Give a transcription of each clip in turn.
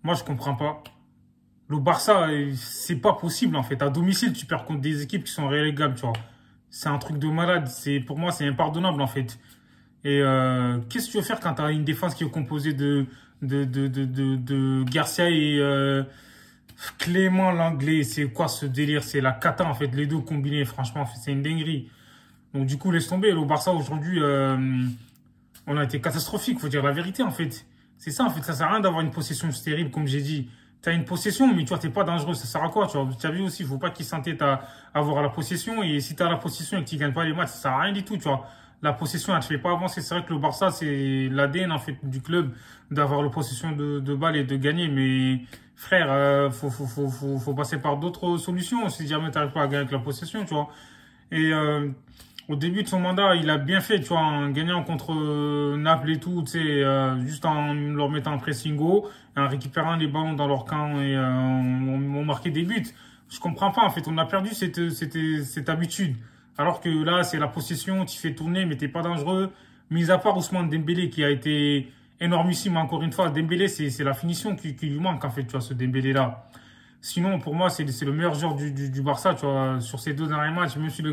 Moi, je comprends pas. Le Barça, c'est pas possible, en fait. À domicile, tu perds contre des équipes qui sont relégables, tu vois. C'est un truc de malade. Pour moi, c'est impardonnable, en fait. Et qu'est-ce que tu veux faire quand tu as une défense qui est composée de Garcia et Clément l'anglais? C'est quoi ce délire? C'est la cata, en fait, les deux combinés. Franchement, c'est une dinguerie. Donc, du coup, laisse tomber. Le Barça, aujourd'hui, on a été catastrophique, faut dire la vérité, en fait. C'est ça, en fait. Ça sert à rien d'avoir une possession stérile, comme j'ai dit. T'as une possession, mais tu vois, t'es pas dangereux. Ça sert à quoi? Tu as vu aussi, il faut pas qu'ils s'entêtent à avoir la possession. Et si t'as la possession et que tu gagnes pas les matchs, ça sert à rien du tout, tu vois. La possession, elle te fait pas avancer. C'est vrai que le Barça, c'est l'ADN, en fait, du club, d'avoir la possession de balles et de gagner. Mais, frère, faut passer par d'autres solutions. Si jamais t'arrives pas à gagner avec la possession, tu vois. Et, au début de son mandat, il a bien fait, tu vois, en gagnant contre Naples et tout, tu sais, juste en leur mettant un pressing haut, en récupérant les ballons dans leur camp et on marqué des buts. Je comprends pas, en fait, on a perdu cette habitude. Alors que là, c'est la possession, tu fais tourner, mais t'es pas dangereux. Mis à part Ousmane Dembélé qui a été énormissime, encore une fois. Dembélé, c'est la finition qui lui manque, en fait, tu vois, ce Dembélé-là. Sinon, pour moi, c'est le meilleur joueur du Barça, tu vois, sur ces deux derniers matchs, même si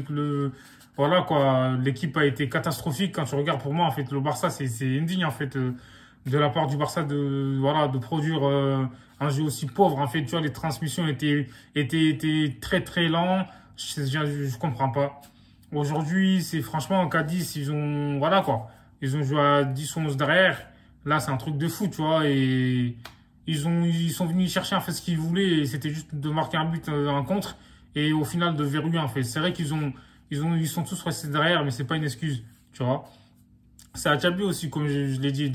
voilà, quoi, l'équipe a été catastrophique. Quand tu regardes, pour moi, en fait, le Barça, c'est indigne, en fait, de la part du Barça voilà, de produire un jeu aussi pauvre. En fait, tu vois, les transmissions étaient très, très lents. Je comprends pas. Aujourd'hui, c'est franchement, en Cadiz, voilà, quoi. Ils ont joué à 10-11 derrière. Là, c'est un truc de fou, tu vois, et ils sont venus chercher, en fait, ce qu'ils voulaient, et c'était juste de marquer un but en contre, et au final, de verrouiller, en fait. C'est vrai ils sont tous restés derrière, mais c'est pas une excuse, tu vois. C'est à Diaby aussi, comme je l'ai dit,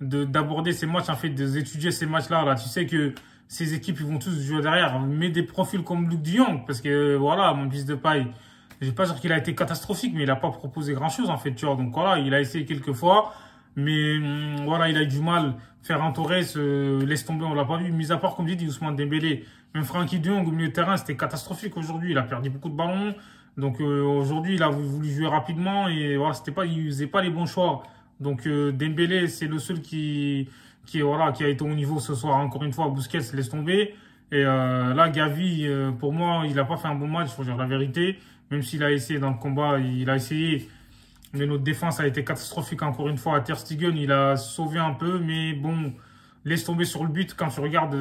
d'aborder ces matchs, en fait, d'étudier ces matchs-là, là. Tu sais que ces équipes, ils vont tous jouer derrière. Mais des profils comme Luc de Jong, parce que, voilà, mon fils de paille, je vais pas dire qu'il a été catastrophique, mais il a pas proposé grand-chose, en fait, tu vois. Donc, voilà, il a essayé quelques fois, mais, voilà, il a eu du mal. Ferran Torres, laisse tomber, on l'a pas vu. Mis à part, comme j'ai dit, Ousmane Dembélé. Même Frenkie de Jong, au milieu de terrain, c'était catastrophique aujourd'hui. Il a perdu beaucoup de ballons. Donc aujourd'hui, il a voulu jouer rapidement et voilà, il faisait pas les bons choix. Donc Dembélé, c'est le seul voilà, qui a été au niveau ce soir. Encore une fois, Busquets laisse tomber. Et là, Gavi, pour moi, il a pas fait un bon match, faut dire la vérité. Même s'il a essayé dans le combat, il a essayé. Mais notre défense a été catastrophique encore une fois. Ter Stegen, il a sauvé un peu, mais bon, laisse tomber sur le but. Quand tu regardes,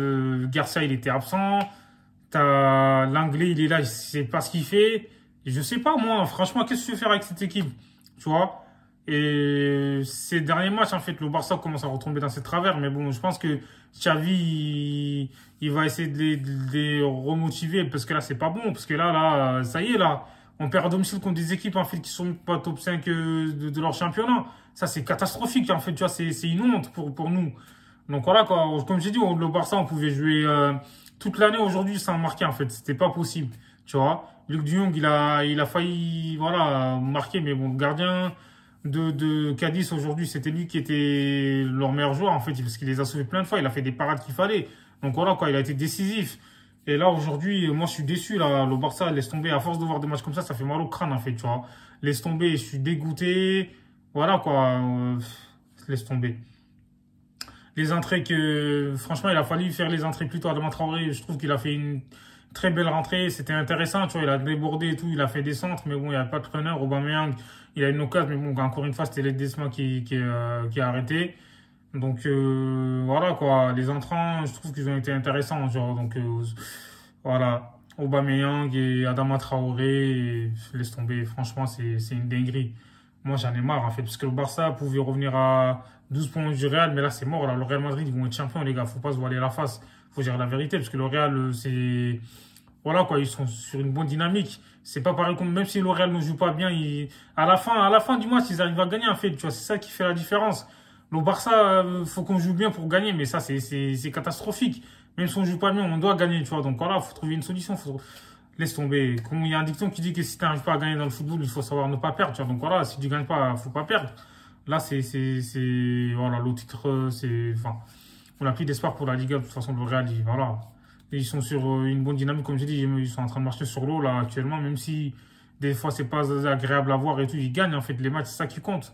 Garcia, il était absent. T'as l'anglais, il est là, il sait pas ce qu'il fait. Et je sais pas, moi, franchement, qu'est-ce que tu veux faire avec cette équipe? Tu vois? Et ces derniers matchs, en fait, le Barça commence à retomber dans ses travers. Mais bon, je pense que Xavi, il va essayer de les remotiver parce que là, c'est pas bon. Parce que là, ça y est, là, on perd à domicile contre des équipes, en fait, qui sont pas top 5 de leur championnat. Ça, c'est catastrophique, en fait, tu vois, c'est une honte pour nous. Donc voilà, quoi. Comme j'ai dit, le Barça, on pouvait jouer toute l'année aujourd'hui sans marquer, en fait. C'était pas possible, tu vois. Luc de Jong, il a failli, voilà, marquer, mais bon, le gardien de Cadiz aujourd'hui, c'était lui qui était leur meilleur joueur, en fait, parce qu'il les a sauvés plein de fois, il a fait des parades qu'il fallait. Donc voilà, quoi, il a été décisif. Et là, aujourd'hui, moi, je suis déçu, là, le Barça, laisse tomber, à force de voir des matchs comme ça fait mal au crâne, en fait, tu vois. Laisse tomber, je suis dégoûté. Voilà, quoi, laisse tomber. Les entrées franchement, il a fallu faire les entrées plutôt à Adama Traoré. Je trouve qu'il a fait une très belle rentrée. C'était intéressant, tu vois. Il a débordé et tout. Il a fait des centres, mais bon, il n'y a pas de preneur. Aubameyang, il a une occasion, mais bon, encore une fois, c'était Ledesma qui a arrêté. Donc, voilà, quoi. Les entrants, je trouve qu'ils ont été intéressants, genre. Donc, voilà. Aubameyang et Adama Traoré, laisse tomber. Franchement, c'est une dinguerie. Moi, j'en ai marre, en fait, parce que le Barça pouvait revenir à 12 points du Real, mais là, c'est mort. Là, le Real Madrid, ils vont être champions, les gars. Faut pas se voiler la face. Faut dire la vérité, parce que le Real, c'est... Voilà, quoi, ils sont sur une bonne dynamique. C'est pas pareil comme... Même si le Real ne joue pas bien, à la fin du match, ils arrivent à gagner, en fait. Tu vois, c'est ça qui fait la différence. Le Barça, faut qu'on joue bien pour gagner, mais ça, c'est catastrophique. Même si on joue pas bien, on doit gagner, tu vois. Donc voilà, faut trouver une solution. Laisse tomber. Comme il y a un dicton qui dit que si tu n'arrives pas à gagner dans le football, il faut savoir ne pas perdre. Tu vois. Donc voilà, si tu gagnes pas, faut pas perdre. Là, voilà, le titre, enfin, on n'a plus d'espoir pour la Liga. De toute façon, le Real, voilà. Et ils sont sur une bonne dynamique, comme j'ai dit, ils sont en train de marcher sur l'eau, là, actuellement, même si des fois, c'est pas agréable à voir et tout, ils gagnent, en fait, les matchs, c'est ça qui compte.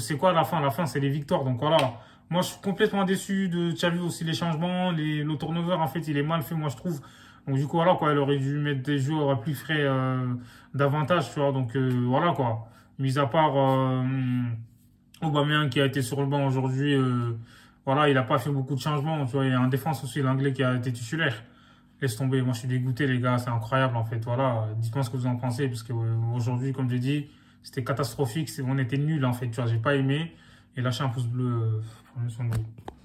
C'est quoi la fin? La fin, c'est les victoires. Donc voilà, Moi, je suis complètement déçu de. Tu as vu aussi les changements, le turnover, en fait, il est mal fait, moi, je trouve. Donc, du coup, voilà, quoi. Elle aurait dû mettre des joueurs plus frais davantage, tu vois. Donc, voilà, quoi. Mis à part Aubameyang qui a été sur le banc aujourd'hui, voilà, il n'a pas fait beaucoup de changements, tu vois. Il y a en défense aussi l'anglais qui a été titulaire. Laisse tomber, moi, je suis dégoûté, les gars. C'est incroyable, en fait. Voilà. Dites-moi ce que vous en pensez, parce que aujourd'hui, comme j'ai dit, c'était catastrophique. On était nuls, en fait, tu vois. J'ai pas aimé. Et lâchez un pouce bleu, prenez soin de vous.